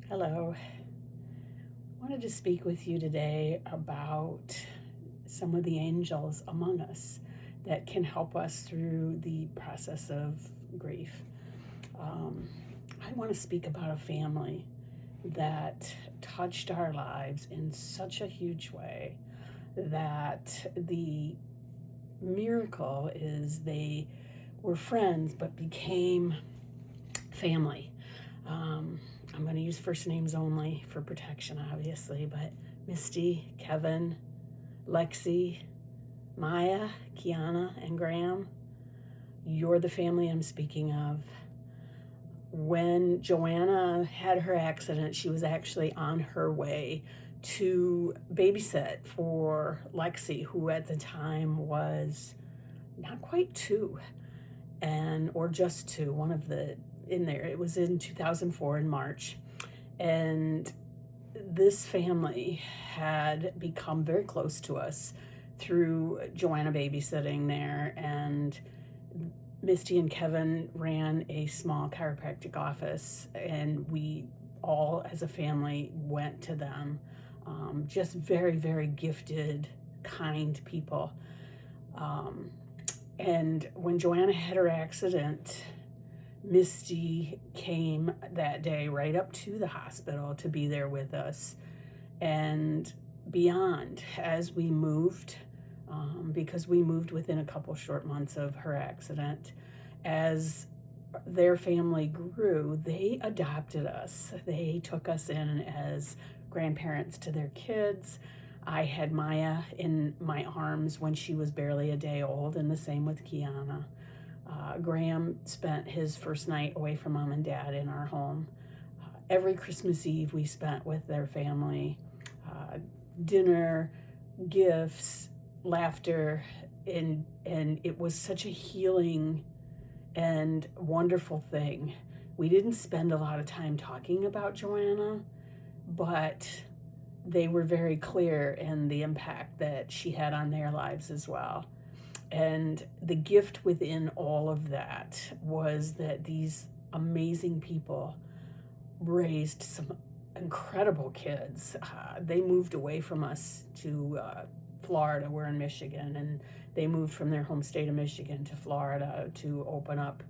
Hello. I wanted to speak with you today about some of the angels among us that can help us through the process of grief. Um, I want to speak about a family that touched our lives in such a huge way that the miracle is they were friends but became family. Um, I'm going to use first names only for protection, obviously, but Misty, Kevin, Lexi, Maya, Kiana, and Graham, you're the family I'm speaking of. When Joanna had her accident, she was actually on her way to babysit for Lexi, who at the time was not quite two, or just two, one of the in there. It was in 2004 in March. And this family had become very close to us through Joanna babysitting there. And Misty and Kevin ran a small chiropractic office, and we all as a family went to them. Just very, very gifted, kind people. And when Joanna had her accident, Misty came that day right up to the hospital to be there with us and beyond as we moved, because we moved within a couple short months of her accident. As their family grew, they adopted us. They took us in as grandparents to their kids. I had Maya in my arms when she was barely a day old, and the same with Kiana. Graham spent his first night away from mom and dad in our home. Every Christmas Eve we spent with their family. Dinner, gifts, laughter, and it was such a healing and wonderful thing. We didn't spend a lot of time talking about Joanna, but they were very clear in the impact that she had on their lives as well. And the gift within all of that was that these amazing people raised some incredible kids. They moved away from us to Florida. We're in Michigan, and they moved from their home state of Michigan to Florida to open up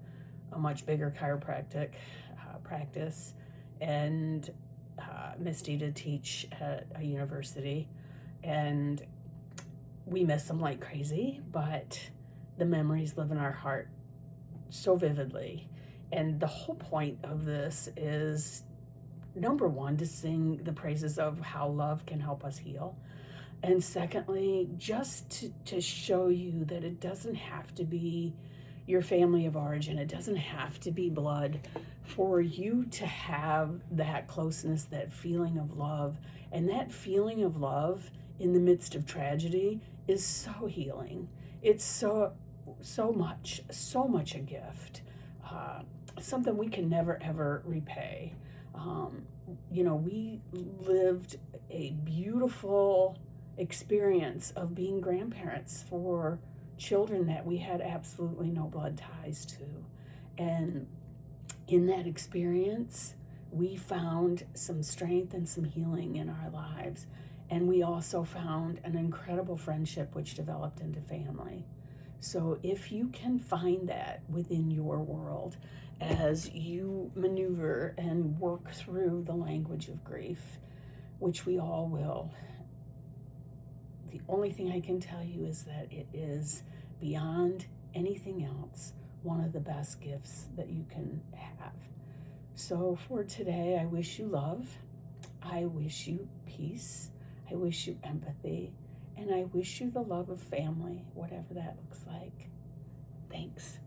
a much bigger chiropractic practice, and Misty to teach at a university. And we miss them like crazy, but the memories live in our heart so vividly. And the whole point of this is, number one, to sing the praises of how love can help us heal. And secondly, just to show you that it doesn't have to be your family of origin. It doesn't have to be blood for you to have that closeness, that feeling of love. And that feeling of love in the midst of tragedy is so healing. It's so much a gift. Something we can never ever repay. We lived a beautiful experience of being grandparents for children that we had absolutely no blood ties to. And in that experience, we found some strength and some healing in our lives. And we also found an incredible friendship which developed into family. So if you can find that within your world as you maneuver and work through the language of grief, which we all will, the only thing I can tell you is that it is beyond anything else one of the best gifts that you can have. So for today, I wish you love. I wish you peace. I wish you empathy. And I wish you the love of family, whatever that looks like. Thanks.